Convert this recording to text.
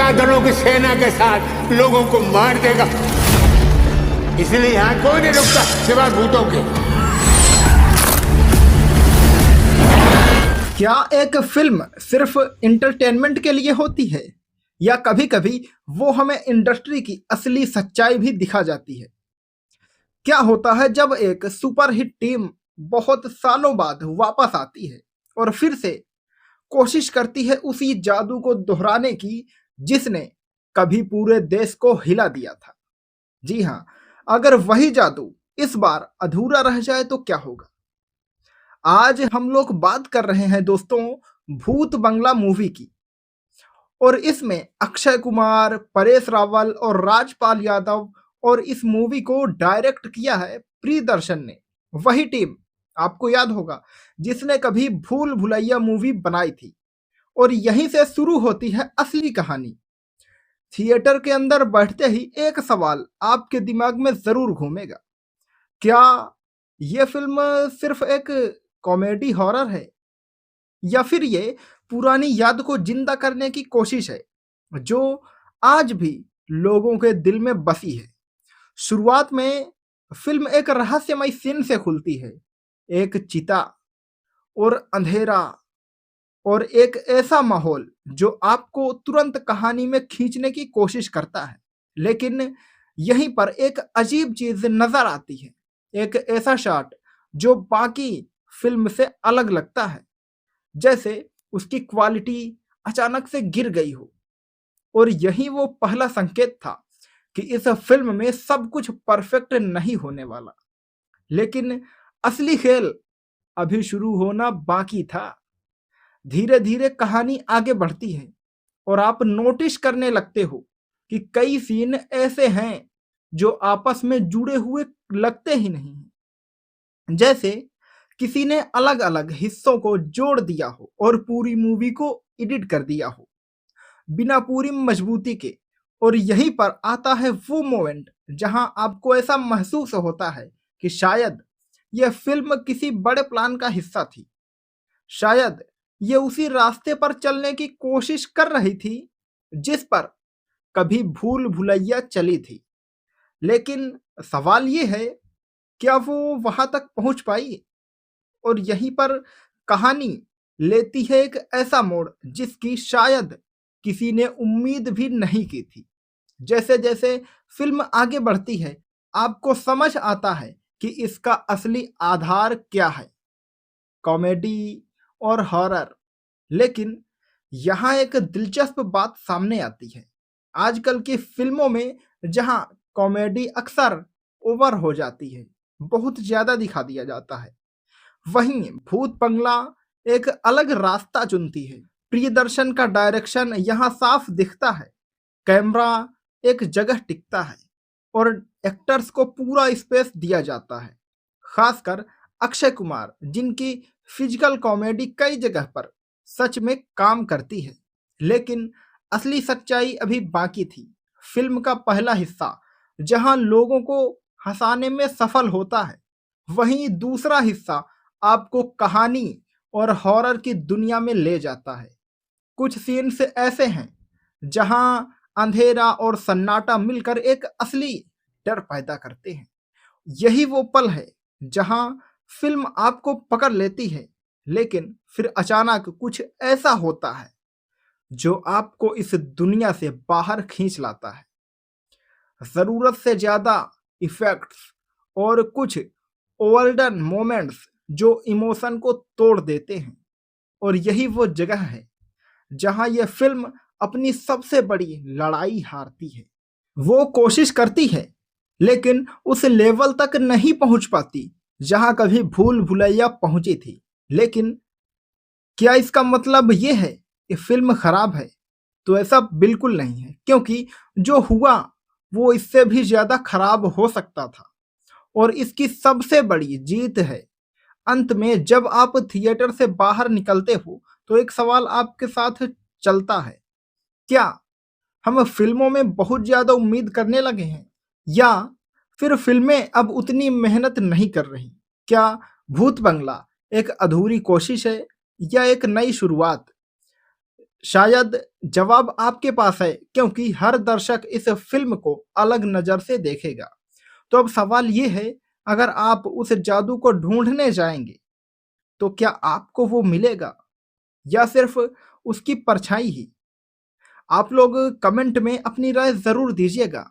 बादलों की सेना के साथ लोगों को मार देगा। इसलिए यहाँ कोई नहीं रुकता सिवाय भूतों के। क्या एक फिल्म सिर्फ इंटरटेनमेंट के लिए होती है, या कभी कभी वो हमें इंडस्ट्री की असली सच्चाई भी दिखा जाती है? क्या होता है जब एक सुपरहिट टीम बहुत सालों बाद वापस आती है और फिर से कोशिश करती है उसी जादू को दोहराने की जिसने कभी पूरे देश को हिला दिया था? जी हाँ, अगर वही जादू इस बार अधूरा रह जाए तो क्या होगा? आज हम लोग बात कर रहे हैं दोस्तों भूत बंगला मूवी की। और इसमें अक्षय कुमार, परेश रावल और राजपाल यादव, और इस मूवी को डायरेक्ट किया है प्रियदर्शन ने, वही टीम आपको याद होगा जिसने कभी भूल भुलैया मूवी बनाई थी। और यहीं से शुरू होती है असली कहानी। थिएटर के अंदर बैठते ही एक सवाल आपके दिमाग में जरूर घूमेगा, क्या ये फिल्म सिर्फ एक कॉमेडी हॉरर है, या फिर ये पुरानी याद को जिंदा करने की कोशिश है जो आज भी लोगों के दिल में बसी है? शुरुआत में फिल्म एक रहस्यमय सीन से खुलती है। एक चिता और अंधेरा और एक ऐसा माहौल जो आपको तुरंत कहानी में खींचने की कोशिश करता है। लेकिन यहीं पर एक अजीब चीज नजर आती है, एक ऐसा शॉट जो बाकी फिल्म से अलग लगता है, जैसे उसकी क्वालिटी अचानक से गिर गई हो। और यही वो पहला संकेत था कि इस फिल्म में सब कुछ परफेक्ट नहीं होने वाला। लेकिन असली खेल अभी शुरू होना बाकी था। धीरे धीरे कहानी आगे बढ़ती है और आप नोटिस करने लगते हो कि कई सीन ऐसे हैं जो आपस में जुड़े हुए लगते ही नहीं हैं, जैसे किसी ने अलग अलग हिस्सों को जोड़ दिया हो और पूरी मूवी को एडिट कर दिया हो बिना पूरी मजबूती के। और यहीं पर आता है वो मोमेंट जहां आपको ऐसा महसूस होता है कि शायद यह फिल्म किसी बड़े प्लान का हिस्सा थी, शायद ये उसी रास्ते पर चलने की कोशिश कर रही थी जिस पर कभी भूल भुलैया चली थी। लेकिन सवाल ये है, क्या वो वहां तक पहुंच पाई? और यहीं पर कहानी लेती है एक ऐसा मोड़ जिसकी शायद किसी ने उम्मीद भी नहीं की थी। जैसे जैसे फिल्म आगे बढ़ती है आपको समझ आता है कि इसका असली आधार क्या है, कॉमेडी और हॉरर। लेकिन यहाँ एक दिलचस्प बात सामने आती है। आजकल की फिल्मों में जहाँ कॉमेडी अक्सर ओवर हो जाती है, बहुत ज्यादा दिखा दिया जाता है, वहीं भूत बंगला एक अलग रास्ता चुनती है। प्रियदर्शन का डायरेक्शन यहाँ साफ दिखता है, कैमरा एक जगह टिकता है और एक्टर्स को पूरा स्पेस दिया जाता है। खासकर अक्षय कुमार, जिनकी फिजिकल कॉमेडी कई जगह पर सच में काम करती है। लेकिन असली सच्चाई अभी बाकी थी। फिल्म का पहला हिस्सा जहां लोगों को हंसाने में सफल होता है, वहीं दूसरा हिस्सा आपको कहानी और हॉरर की दुनिया में ले जाता है। कुछ सीन्स ऐसे हैं जहां अंधेरा और सन्नाटा मिलकर एक असली डर पैदा करते हैं। यही वो पल है जहां फिल्म आपको पकड़ लेती है, लेकिन फिर अचानक कुछ ऐसा होता है जो आपको इस दुनिया से बाहर खींच लाता है। जरूरत से ज्यादा इफेक्ट्स और कुछ ओवरडन मोमेंट्स जो इमोशन को तोड़ देते हैं। और यही वो जगह है जहां यह फिल्म अपनी सबसे बड़ी लड़ाई हारती है। वो कोशिश करती है लेकिन उस लेवल तक नहीं पहुंच पाती जहां कभी भूल भुलैया पहुंची थी। लेकिन क्या इसका मतलब ये है कि फिल्म खराब है? तो ऐसा बिल्कुल नहीं है, क्योंकि जो हुआ वो इससे भी ज्यादा खराब हो सकता था। और इसकी सबसे बड़ी जीत है अंत में जब आप थिएटर से बाहर निकलते हो तो एक सवाल आपके साथ चलता है, क्या हम फिल्मों में बहुत ज्यादा उम्मीद करने लगे हैं, या फिर फिल्में अब उतनी मेहनत नहीं कर रही? क्या भूत बंगला एक अधूरी कोशिश है या एक नई शुरुआत? शायद जवाब आपके पास है, क्योंकि हर दर्शक इस फिल्म को अलग नज़र से देखेगा। तो अब सवाल ये है, अगर आप उस जादू को ढूँढने जाएँगे, तो क्या आपको वो मिलेगा या सिर्फ़ उसकी परछाई ही? आप लोग कमेंट में अपनी राय ज़रूर दीजिएगा।